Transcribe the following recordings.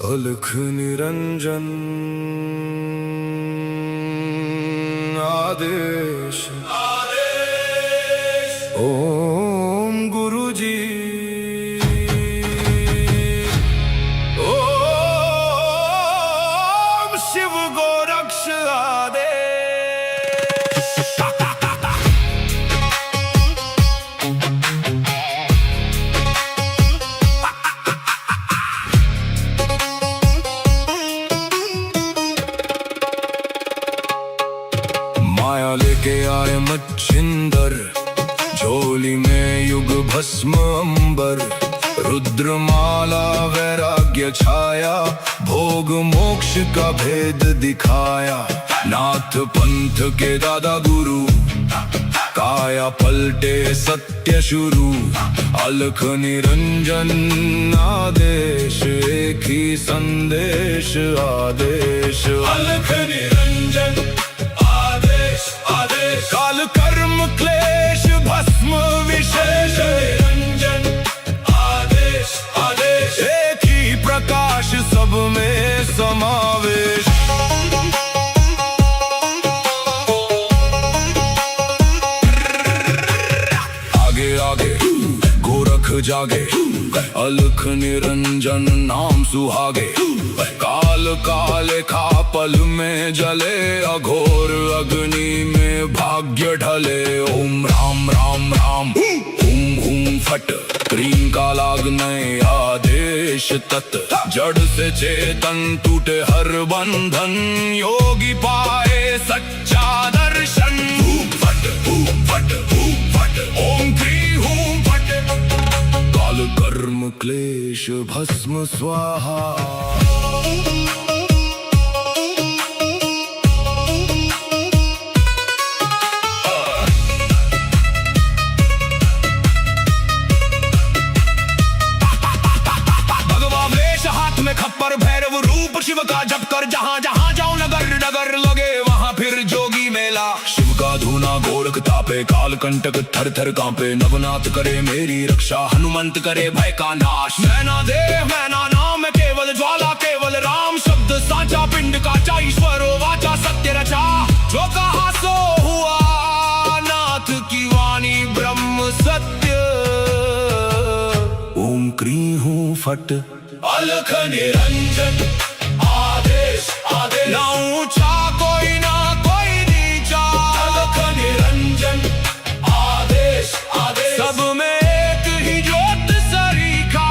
अलख निरंजन आदेश ओम गुरुजी ओम शिव गोरक्ष आदेश। माया लेके आए मच्छिंदर, झोली में युग भस्म अंबर। रुद्रमाला वैराग्य छाया, भोग मोक्ष का भेद दिखाया। नाथ पंथ के दादा गुरु, काया पलटे सत्य शुरू। अलख निरंजन आदेश, एक ही संदेश आदेश। अलख निरंजन आदेश, काल कर्म क्लेश भस्म विशेष। निरंजन आदेश आदेश, एक ही प्रकाश सब में समावेश। आगे आगे गोरख जागे, अलख निरंजन नाम सुहागे। काल काले खा पल में जले, अघोर अग्नि में भाग्य ढले। ओम राम राम राम हुम हुम फट, क्रीम का लागने आदेश तत्। जड़ से चेतन टूटे हर बंधन, योगी पाए सच्चा दर्शन। हुम फट ओम क्री हुम फट, काल कर्म क्लेश भस्म स्वाहा। खप्पर भैरव रूप शिव का जप कर, जहाँ जहाँ जाओ नगर नगर लगे वहाँ फिर जोगी मेला। शिव का धूना गोरख तापे, काल कंटक थर थर कांपे। नवनाथ करे मेरी रक्षा, हनुमंत करे भय का नाश। मैना देह मैना नाम केवल ज्वाला, केवल राम शब्द साचा। पिंड काचा ईश्वरो वाचा, सत्य रचा। जो कहा सो हुआ, नाथ की वाणी ब्रह्म सत्य। ओम क्री हूँ फट, अलख निरंजन आदेश आदेश। ना ऊंचा कोई ना कोई नीचा, अलख निरंजन आदेश आदेश। सब में एक ही ज्योत सरीखा।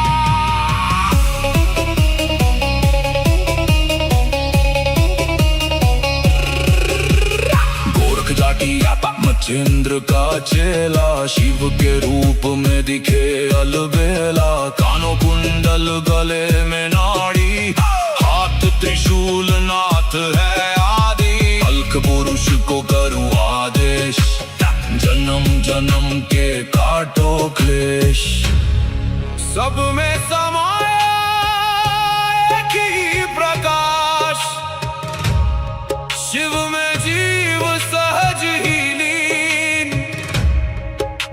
गोरख जाटी आपा मच्छिंद्र का चेला, शिव के रूप में दिखे अलबेला। कानों कुंडल गले में नाड़ी, हाथ त्रिशूल नाथ है आदि। अलख पुरुष को करूं आदेश, जन्म जन्म के काटो क्लेश। सब में समाया एक ही प्रकाश, शिव में जीव सहज ही लीन।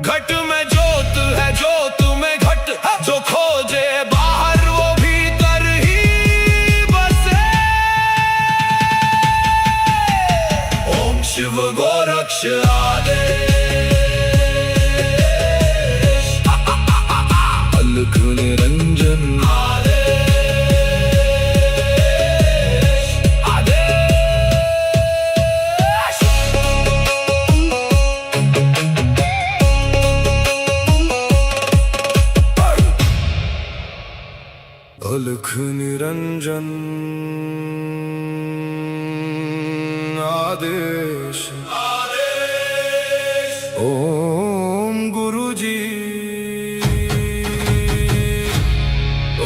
घट में ज्योत है, ज्योत में घट। जो खोजे बाहर वो भीतर ही बसे। ओम शिव गोरक्ष आदेश, अलख निरंजन आदेश आदेश। अलख निरंजन आदेश ओम गुरुजी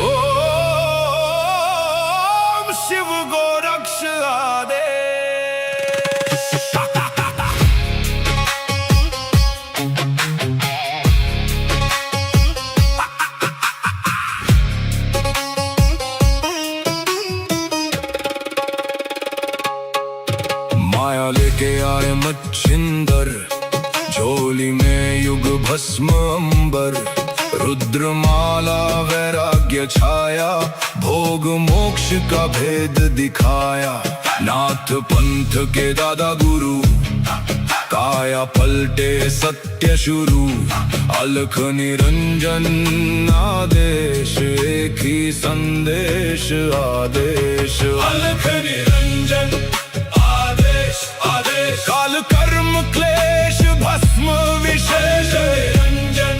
ओम शिव गोरक्ष आदेश। माया लेके आए मच्छिंदर, झोली में युग भस्म अंबर। रुद्रमाला वैराग्य छाया, भोग मोक्ष का भेद दिखाया। नाथ पंथ के दादा गुरु, काया पलटे सत्य शुरू। अलख निरंजन आदेश, एक ही संदेश आदेश। अलख निरंजन आदेश आदेश, काल कर्म क्लेश भस्म विशेष। निरंजन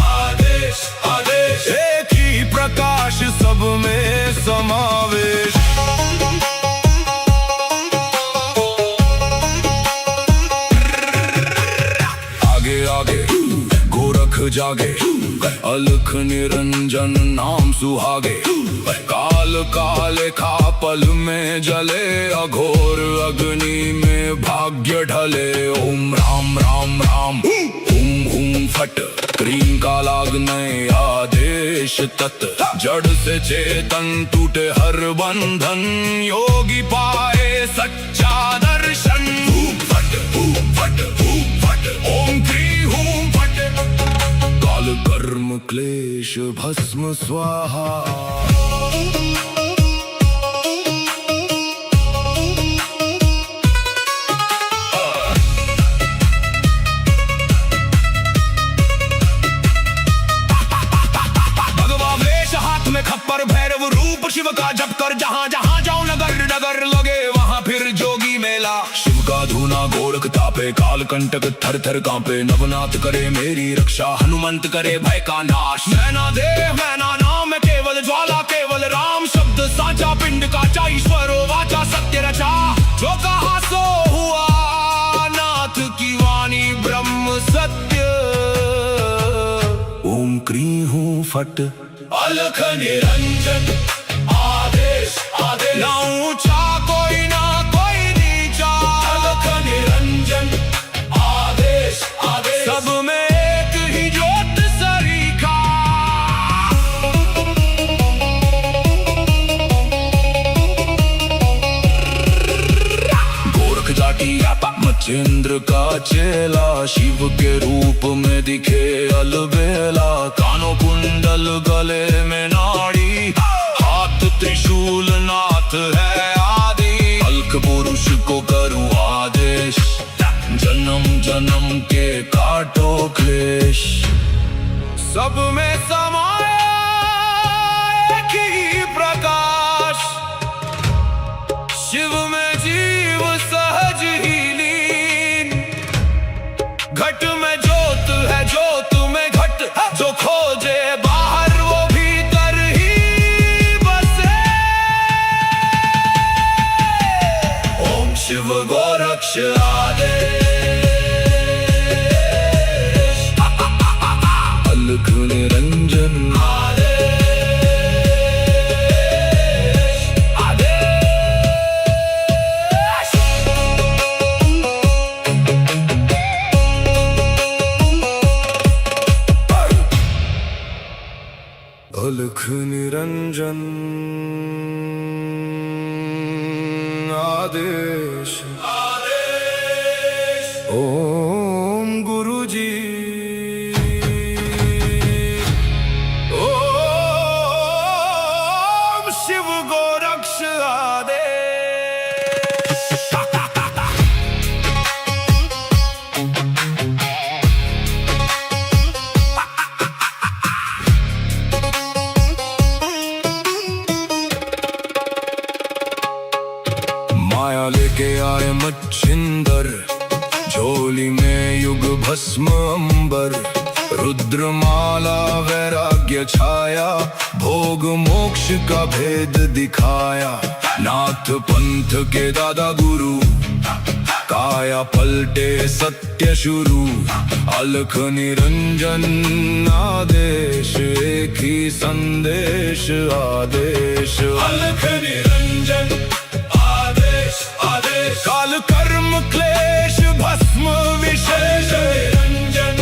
आदेश आदेश, एक ही प्रकाश सब में समावेश। आगे आगे गोरख जागे, अलख निरंजन नाम सुहागे। काल काले खा पल में जले, अघोर अग्नि में भाग्य ढले। ओम राम राम राम हुम हुम फट, क्रीम का लागने आदेश तत्। जड़ से चेतन टूटे हर बंधन, योगी पाए सच्चा दर्शन। हुम फट हुम फट हुम फट, ओम क्री हुम फट। काल कर्म क्लेश भस्म स्वाहा। खप्पर भैरव रूप शिव का जप कर, जहाँ जहाँ जाऊं नगर नगर लगे वहाँ फिर जोगी मेला। शिव का धूना गोरख तापे, काल कंटक थर थर कांपे। नवनाथ करे मेरी रक्षा, हनुमंत करे भय का नाश। मैना देह मैना नाम है केवल ज्वाला, केवल राम शब्द साचा। पिंड काचा ईश्वरो वाचा, सत्य रचा जो कहा सो हुआ। नाथ की वाणी ब्रह्म सत्य। ओम क्री हूँ फट, अलख निरंजन आदेश आदेश। ना ऊंचा कोई ना कोई नीचा, अलख निरंजन आदेश आदेश। सब में एक ही ज्योत सरीखा। गोरख जाटी मच्छिंद्र का चेला, शिव के रूप में दिखे अलबेला। कानों कुंडल गले में नाड़ी, हाथ त्रिशूल नाथ है आदि। अलख पुरुष को करूं आदेश, जन्म जन्म के काटो क्लेश। सब में समाया एक ही प्रकाश, शिव में जीव सहज ही लीन। घट में ज्योत है ज्योत में घट, जो खोजे बाहर वो भीतर ही बसे। ओम शिव गोरक्ष आदेश। अलख निरंजन आदेश आदेश। अलख निरंजन आदेश आदेश। ओम गुरुजी, ओम शिव गोरक्ष आदेश। माया लेके आए मच्छिंदर, झोली में युग भस्म अंबर। रुद्रमाला वैराग्य छाया, भोग मोक्ष का भेद दिखाया। नाथ पंथ के दादा गुरु, काया पलटे सत्य शुरू। अलख निरंजन आदेश, एक ही संदेश आदेश। अलख निरंजन आदेश आदेश, काल कर्म क्लेश भस्म विशेष। निरंजन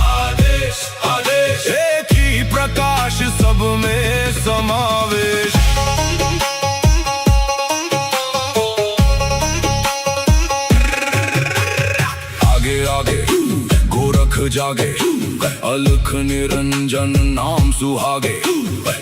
आदेश आदेश, एक ही प्रकाश सब में समावेश। आगे आगे गोरख जागे, अलख निरंजन नाम सुहागे।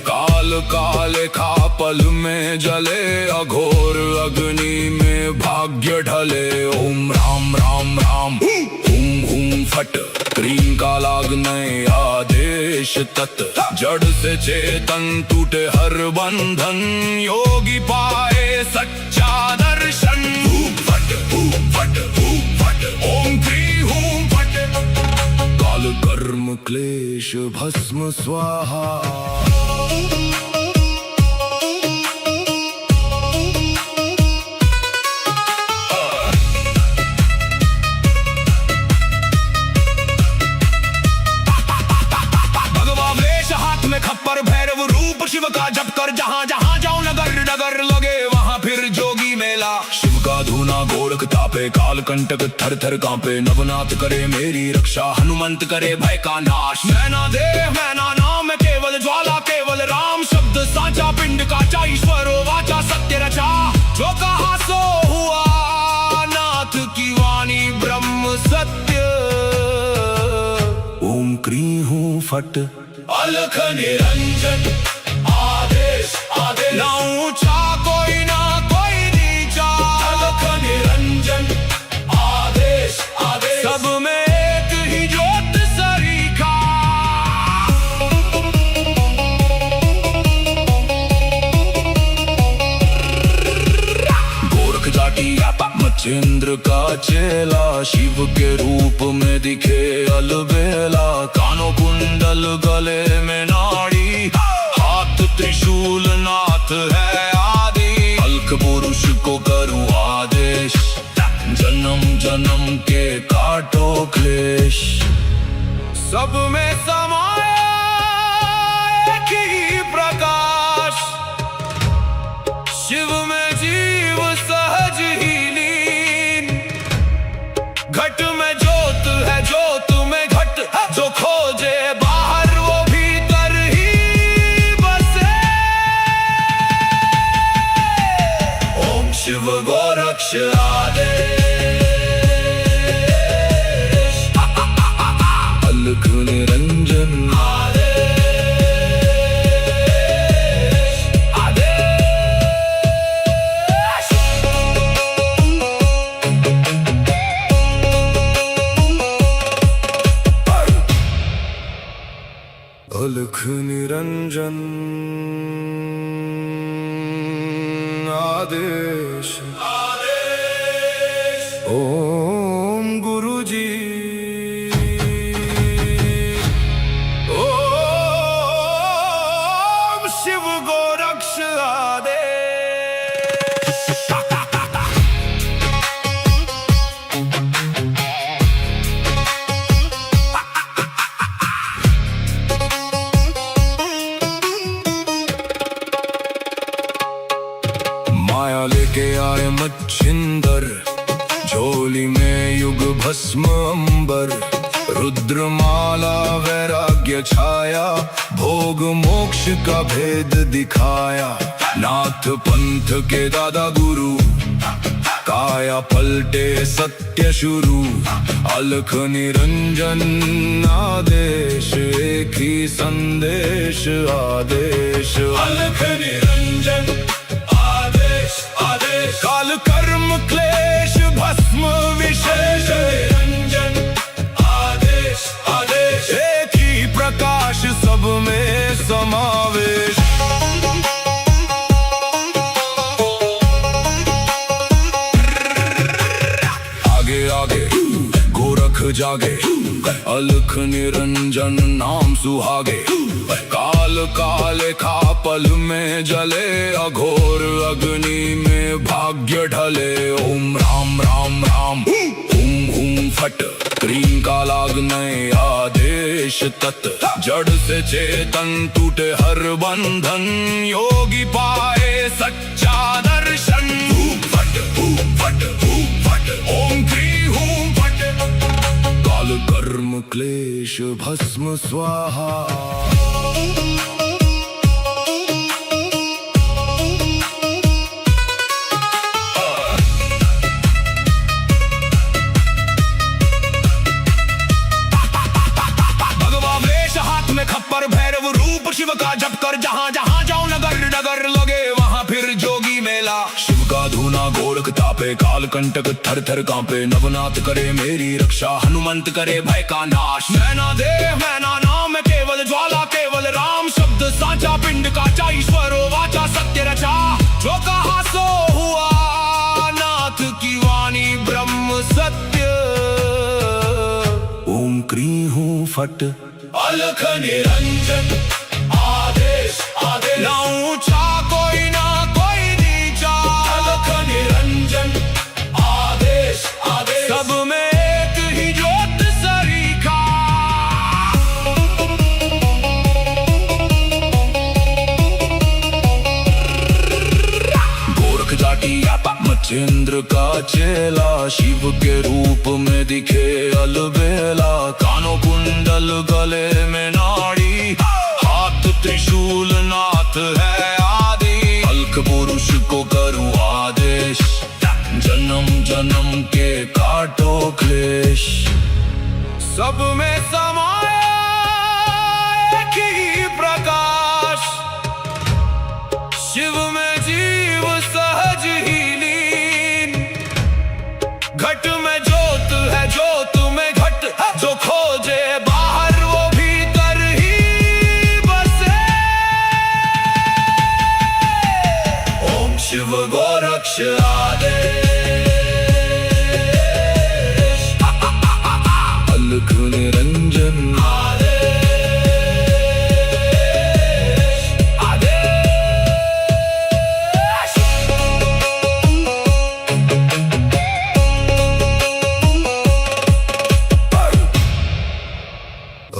काल काले खा पल में जले, अघोर अग्नि में भाग्य ढले। ओम राम राम राम हुम हुम फट, क्रीम का लागने आदेश तत्। जड़ से चेतन टूटे हर बंधन, योगी पाए सच्चा दर्शन। फट फट फट, ओम क्री हूं फट, काल कर्म क्लेश भस्म स्वाहा। खप्पर भैरव रूप शिव का जप कर, जहाँ जहाँ जाऊं नगर नगर लगे वहाँ फिर जोगी मेला। शिव का धूना गोरख तापे, काल कंटक थर थर कांपे। नवनाथ करे मेरी रक्षा, हनुमंत करे भय का नाश। मैना देह मैना नाम केवल ज्वाला, केवल राम शब्द साचा। पिंड काचा ईश्वरो वाचा, सत्य रचा। जो कहा सो हुआ, नाथ की वाणी ब्रह्म सत्य। ओम क्री हूं फट, अलख निरंजन आदेश आदेश। ना ऊंचा कोई ना कोई नीचा, अलख निरंजन आदेश आदेश। सब में एक ही ज्योत सरीखा। गोरख जाटी मच्छिंद्र का चेला, शिव के रूप में दिखे अलबेला। कानों कुंडल गले में नाड़ी, हाथ त्रिशूल नाथ है आदि। अलख पुरुष को करूं आदेश, जन्म जन्म के काटो क्लेश। सब में समाया एक ही प्रकाश, शिव में जीव सहज ही लीन। घट में ज्योत है, ज्योत में घट। जो खोजे बाहर वो भीतर ही बसे। ओम शिव गोरक्ष आदेश। अलख निरंजन आदेश आदेश। अलख निरंजन आदेश आदेश। ओम गुरु जी। ओम शिव गोरक्ष आदेश। माया लेके आए मच्छिंदर, झोली में युग भस्म अंबर। रुद्रमाला वैराग्य छाया, भोग मोक्ष का भेद दिखाया। नाथ पंथ के दादा गुरु, काया पलटे सत्य शुरू। अलख निरंजन आदेश, एक ही संदेश आदेश। अलख निरंजन आदेश आदेश। काल कर्म क्लेश भस्म विशेष। निरंजन आदेश आदेश। एक ही प्रकाश सब में समावेश। आगे आगे गोरख जागे, अलख निरंजन नाम सुहागे। काल काले खा पल में जले, अघोर अग्नि में भाग्य ढले। ओम राम राम राम हुम हुम फट, क्रीम का लागने आदेश तत्। जड़ से चेतन टूटे हर बंधन, योगी पाए सच्चा दर्शन। फट फट फट, ओम क्री हूं फट, काल कर्म क्लेश भस्म स्वाहा। भगवा तापे काल कंटक थर थर कांपे नवनाथ करे मेरी रक्षा हनुमंत करे भय का नाश मैना देह मैना नाम है केवल ज्वाला केवल राम शब्द साचा पिंड काचा ईश्वरो वाचा सत्य रचा जो कहा सो हुआ नाथ की वाणी ब्रह्म सत्य ओम क्री हूँ फट अलख निरंजन आदेश आदेश ना ऊंचा कोई ना कोई नीचा अलख निरंजन आदेश आदेश सब में एक ही ज्योत सरीखा गोरख जाटी मच्छिंद्र का चेला शिव के रूप में दिखे अलबेला कानों कुंडल गले में नाड़ी हाथ त्रिशूल नाथ है आदि अलख पुरुष को करूँ आदेश जन्म जन्म के काटो क्लेश सब में समाया एक ही प्रकाश शिव में जीव सहज ही लीन घट में ज्योत है ज्योत में घट जो खोजे बाहर वो भीतर ही बसे ओम शिव गोरक्ष आदेश अलख निरंजन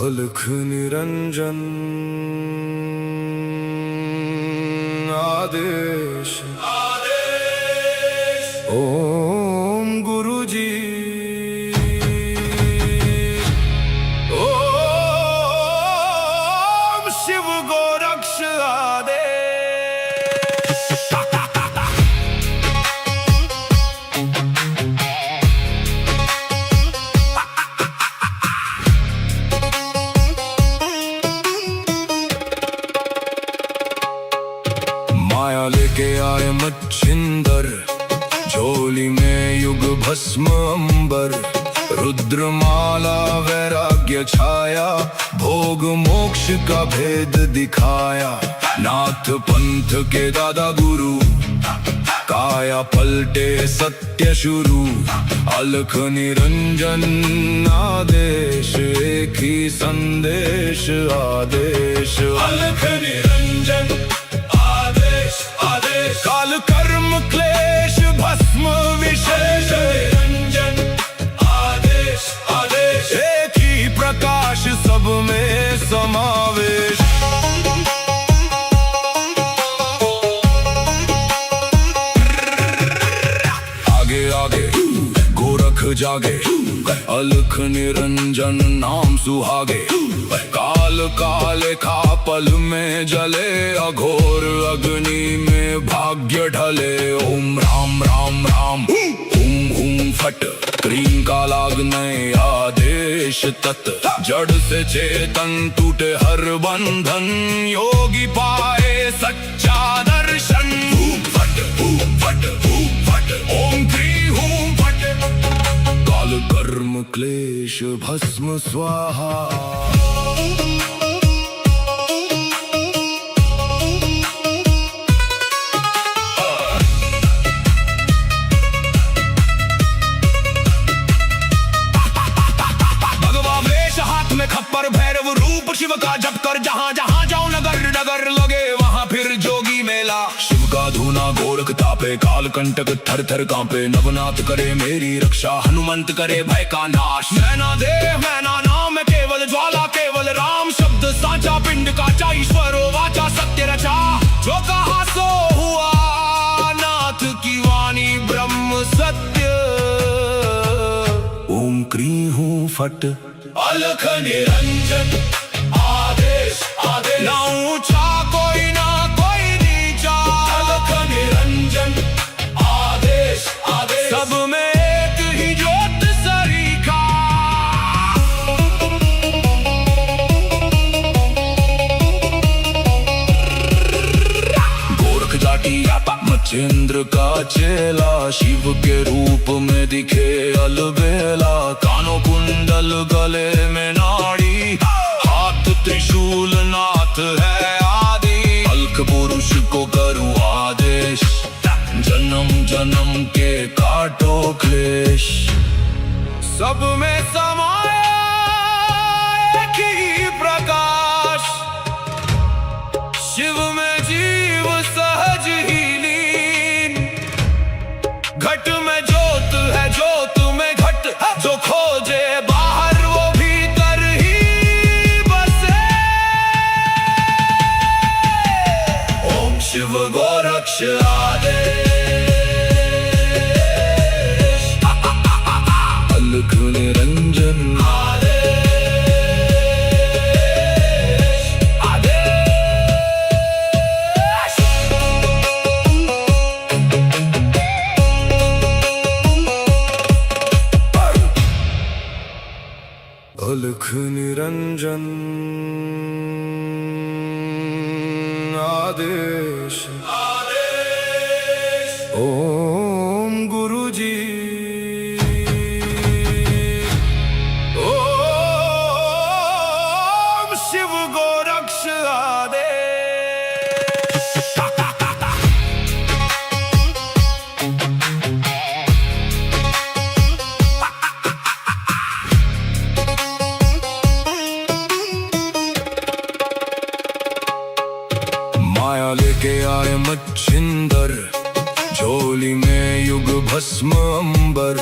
अलख निरंजन आदेश ओम गुरु जी ओम शिव गोरक्ष आदेश माया लेके आए मच्छिंदर झोली में युग भस्म अंबर रुद्रमाला वैराग्य छाया भोग मोक्ष का भेद दिखाया नाथ पंथ के दादा गुरु काया पलटे सत्य शुरू अलख निरंजन आदेश एक ही संदेश आदेश अलख निरंजन आदेश आदेश काल कर्म क्लेश भस्म विशेष निरंजन आदेश आदेश एक ही प्रकाश सब में समावेश आगे आगे गोरख जागे अलख निरंजन नाम सुहागे काल काले खा पल में जले अघोर अग्नि में भाग्य ढले ओम राम राम राम हुम हुम फट क्रीम का लागने आदेश तत् जड़ से चेतन टूटे हर बंधन योगी पाए सच्चा दर्शन फट ओम क्री हूँ फट काल कर्म क्लेश भस्म स्वाहा खप्पर भैरव रूप शिव का जप कर जहाँ जहाँ जाओ नगर नगर लगे वहाँ फिर जोगी मेला शिव का धूना गोरख तापे काल कंटक थर थर कांपे नवनाथ करे मेरी रक्षा हनुमंत करे भय का नाश मैना देह मैना नाम है केवल ज्वाला केवल राम शब्द साचा पिंड काचा ईश्वरो वाचा सत्य रचा जो कहा सो हुआ नाथ की वाणी ब्रह्म सत्य ओम क्री हूँ फट अलख निरंजन आदेश आदेश ना ऊंचा कोई ना कोई नीचा अलख निरंजन आदेश आदेश सब में एक ही ज्योत सरीखा गोरख जाटी मचेंद्र का चेला शिव के रूप में दिखे अलबेला। कानों कुंडल गले में नाड़ी, हाथ त्रिशूल नाथ है आदि। अलख पुरुष को करूँ आदेश, जन्म जन्म के काटो क्लेश। सब में समाया एक ही प्रकाश, शिव में जीव सहज ही लीन। घट में ज्योत है, ज्योत में घट, जो खोजे बाहर वो भीतर ही बसे। ओम शिव गोरक्ष आदेश, अलख निरंजन आदेश, आदेश। अलख निरंजन आदेश, आदेश। ओम गुरुजी, ओम शिव गोरक्ष आदेश। माया लेके आए मच्छिंदर, झोली में युग भस्म अंबर।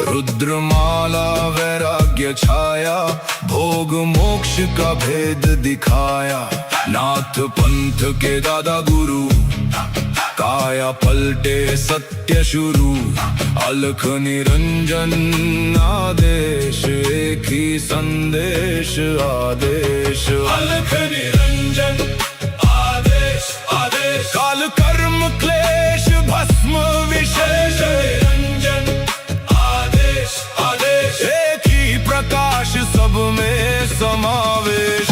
रुद्रमाला वैराग्य छाया, भोग मोक्ष का भेद दिखाया। नाथ पंथ के दादा गुरु, काया पलटे सत्य शुरू। अलख निरंजन आदेश, एक ही संदेश आदेश। अलख निरंजन आदेश, आदेश। काल कर्म क्लेश भस्म विशेष, निरंजन आदेश, आदेश। एक ही प्रकाश सब में समावेश।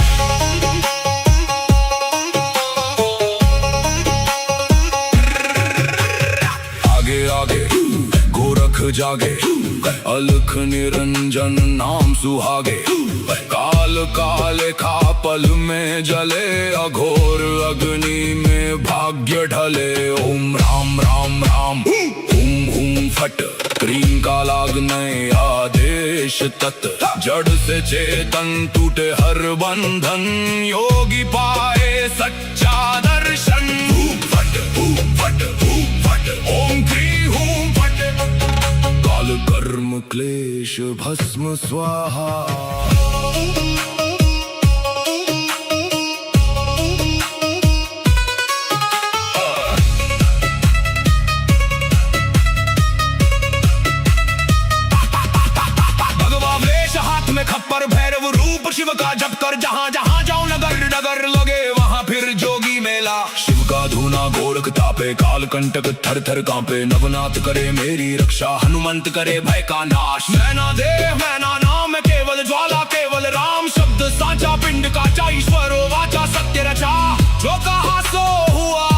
आगे आगे गोरख जागे, अलख निरंजन नाम सुहागे। काल काले खा पल में जले, अघोर अग्नि में भाग्य ढले। ओम राम राम राम, हुम हुम फट, क्रीम का लागने आदेश तत्। जड़ से चेतन टूटे हर बंधन, योगी पाए सच्चा दर्शन। हूम फट, हूम फट, हूम फट, ओम क्री हूम फट। काल कर्म क्लेश भस्म स्वाहा। खप्पर भैरव रूप शिव का जप कर, जहाँ जहाँ जाऊं नगर नगर लगे वहाँ फिर जोगी मेला। शिव का धूना गोरख तापे, काल कंटक थर थर कांपे। नवनाथ करे मेरी रक्षा, हनुमंत करे भय का नाश। मैना देव मैना नाम केवल ज्वाला, केवल राम शब्द साचा। पिंड का ईश्वर वाचा, सत्य रचा। जो कहा सो हुआ,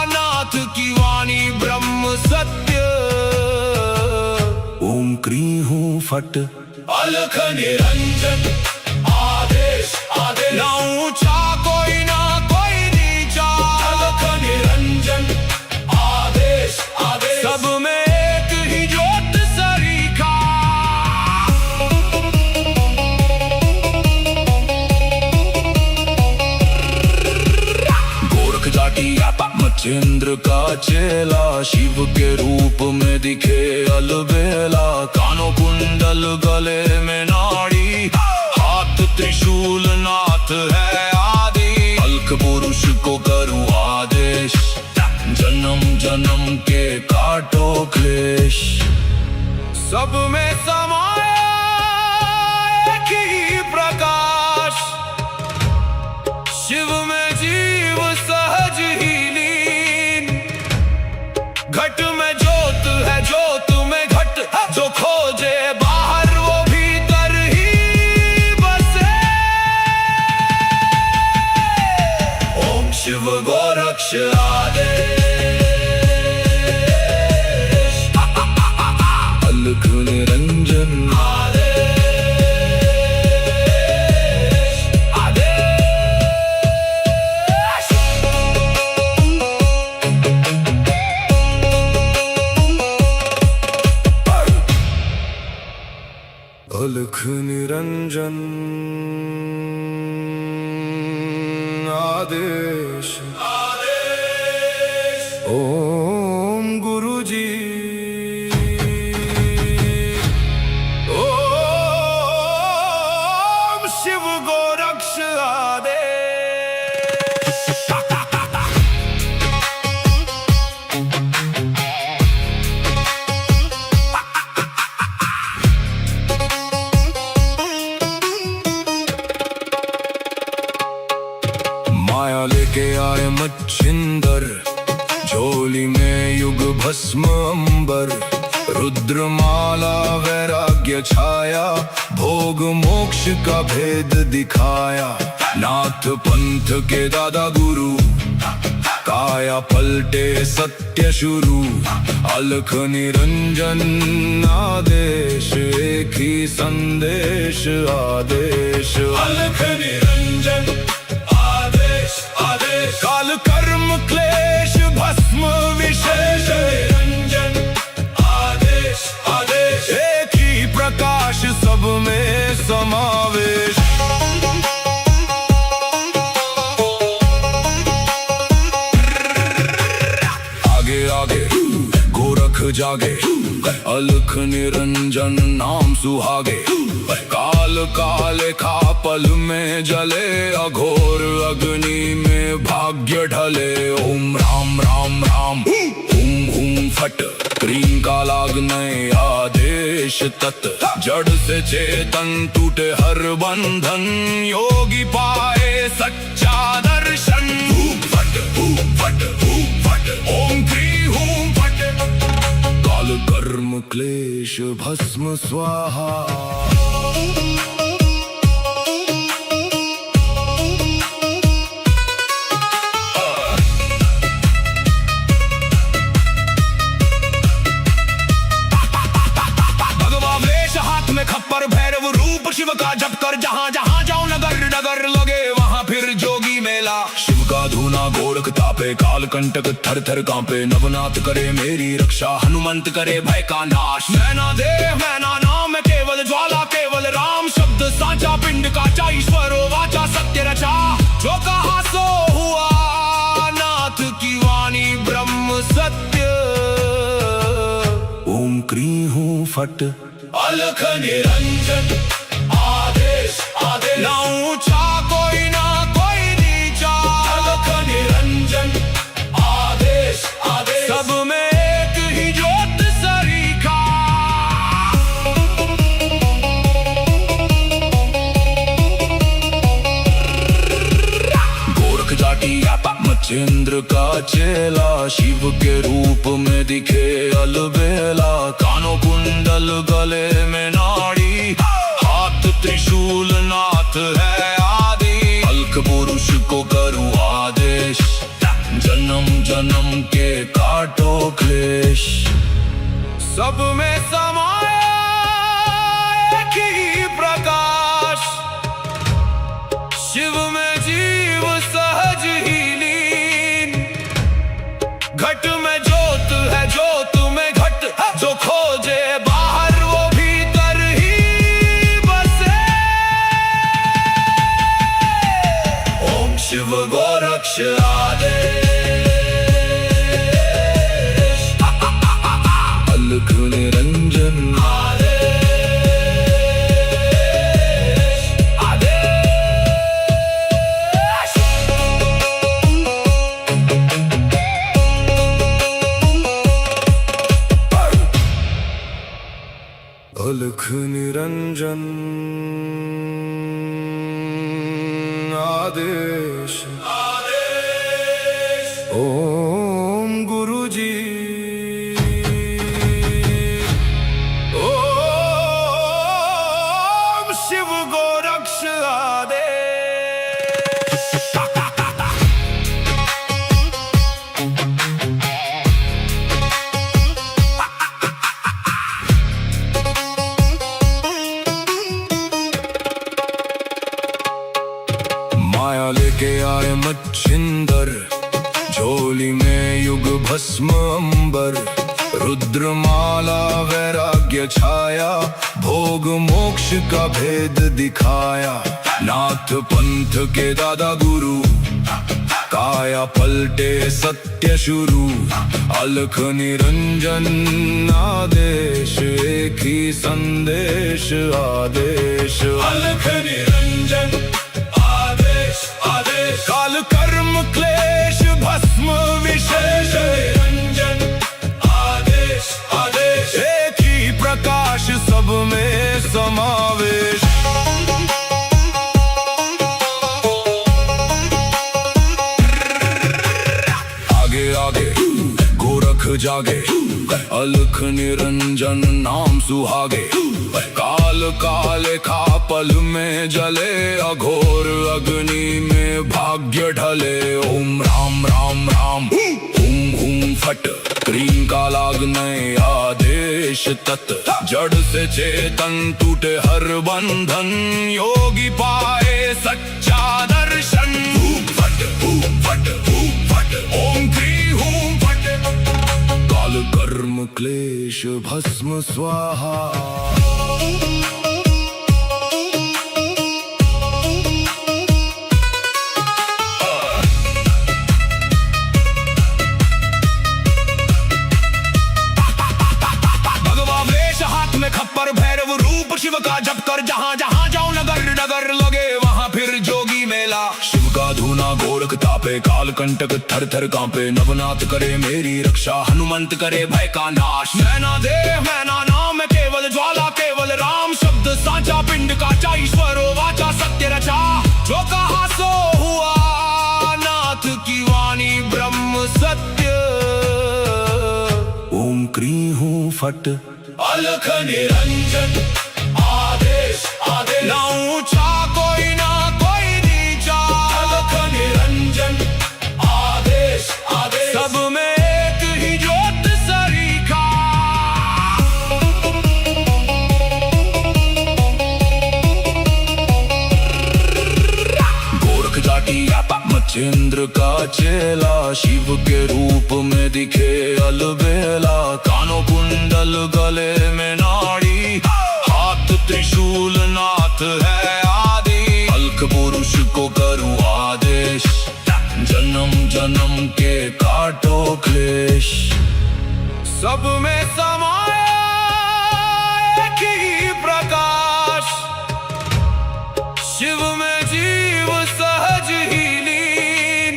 नाथ की वाणी ब्रह्म सत्य। ओम क्री हूँ फट, अलख निरंजन आदेश, आदेश। ना ऊंचा कोई ना कोई नीचा, अलख निरंजन आदेश, आदेश। सब में एक ही ज्योत सरीखा। गोरख जाटी मचेंद्र का चेला, शिव के रूप में दिखे अलबेला। कानों कुंडल गले में नाड़ी, हाथ त्रिशूल नाथ है आदि। अलख पुरुष को करूँ आदेश, जन्म जन्म के काटो क्लेश। सब में समाया एक ही प्रकाश, शिव में जीव सहज ही लीन। घट में ज्योत है, ज्योत में घट, जो खोजे बाहर वो भीतर ही बसे। ओम शिव गोरक्ष आदेश। अलख निरंजन आदेश ओम गुरुजी ओम शिव गोरक्ष आदेश। माया लेके आए मच्छिंदर, झोली में युग भस्म अंबर, रुद्रमाला वैराग्य छाया, भोग मोक्ष का भेद दिखाया। नाथ पंथ के दादा गुरु, काया पलटे सत्य शुरू, अलख निरंजन आदेश, एक ही संदेश आदेश। अलख निरंजन काल कर्म क्लेश भस्म विशेष, निरंजन आदेश आदेश, एक ही प्रकाश सब में समावेश। आगे आगे गोरख जागे, अलख निरंजन नाम सुहागे, काल काले खा पल में जले, अघोर अग्नि में भाग्य ढले। ओम राम राम राम हुम हुम फट, क्रीम का लागने आदेश तत्, जड़ से चेतन टूटे हर बंधन, योगी पाए सच्चा दर्शन। हुम फट ओम क्री हुम फट, काल कर्म क्लेश भस्म स्वाहा। खप्पर भैरव रूप शिव का जप कर, जहाँ जहाँ जाओ नगर नगर लगे वहाँ फिर जोगी मेला। शिव का धूना गोरख तापे, काल कंटक थर थर कांपे, नवनाथ करे मेरी रक्षा, हनुमंत करे भय का नाश। मैना देव मैना नाम केवल ज्वाला, केवल राम शब्द साचा, पिंड काचा ईश्वरो वाचा, सत्य रचा। जो कहा सो हुआ, नाथ की वाणी ब्रह्म सत्य। ओम क्री हूँ फट, अलख निरंजन आदेश आदेश, ना ऊंचा कोई ना कोई नीचा, अलख निरंजन आदेश आदेश, सब में एक ही ज्योत सरीखा। गोरख जाटी मच्छिंद्र का चेला, शिव के रूप में दिखे अलबेला। कानों कुंडल गले में नाड़ी, हाथ त्रिशूल नाथ है आदि, अलख पुरुष को करूं आदेश, जन्म जन्म के काटो क्लेश। सब में समाया एक ही प्रकाश, शिव में जीव सहज ही लीन। घट में ज्योत है ज्योत में घट, जो खोजे बाहर वो भीतर ही बसे। ओम शिव गोरक्ष आदेश, अलख निरंजन अलख निरंजन आदेश ओम गुरुजी ओम शिव गोरक्ष आदेश। माया लेके आए मच्छिंदर, झोली में युग भस्म अंबर, रुद्रमाला वैराग्य छाया, भोग मोक्ष का भेद दिखाया। नाथ पंथ के दादा गुरु, काया पलटे सत्य शुरू। अलख निरंजन आदेश, एक ही संदेश आदेश। अलख निरंजन आदेश आदेश, काल कर्म क्लेश भस्म विशेष। निरंजन आदेश आदेश, एक ही प्रकाश सब में समावेश। गोरख जागे, अलख निरंजन नाम सुहागे। काल काले खा पल में जले, अघोर अग्नि में भाग्य ढले। ओम राम राम राम, हुम हुम फट, क्रीम का लागने आदेश तत्। जड़ से चेतन टूटे हर बंधन, योगी पाए सच्चा दर्शन। फट फट फट, ओम क्री हूं फट, काल कर्म क्लेश भस्म स्वाहा। भगवा वेश हाथ में खप्पर, भैरव रूप शिव का जप कर। जहां जहां जाऊं नगर नगर लगे, वहां फिर जोगी मेला। शिव का धूना गोरख तापे, काल कंटक थर थर कांपे। नवनाथ करे मेरी रक्षा, हनुमंत करे भय का नाश। मैना देह मैना नाम केवल ज्वाला, केवल राम शब्द साचा। पिंड का ईश्वर वाचा, सत्य रचा। जो कहा सो हुआ, नाथ की वाणी ब्रह्म सत्य। ओम क्री हूं फट, अलख निरंजन आदेश आदेश। ना ऊंचा कोई ना कोई नीचा, अलख निरंजन आदेश आदेश। सब में एक ही ज्योत सरीखा। गोरख जाटी मच्छिंद्र का चेला, शिव के रूप में दिखे अलबेला। कानों कुंडल गले में नाड़ी, हाथ त्रिशूल नाथ है आदि। अलख पुरुष को करूं आदेश, जन्म जन्म के काटो क्लेश। सब में समाया एक ही प्रकाश, शिव में जीव सहज ही लीन।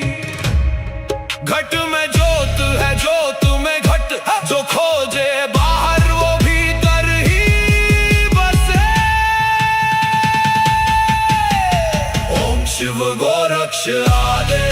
घट में ज्योत है, ज्योत में घट। जो खोजे बाहर, वो भीतर ही बसे। ओम शिव गोरक्ष आदेश।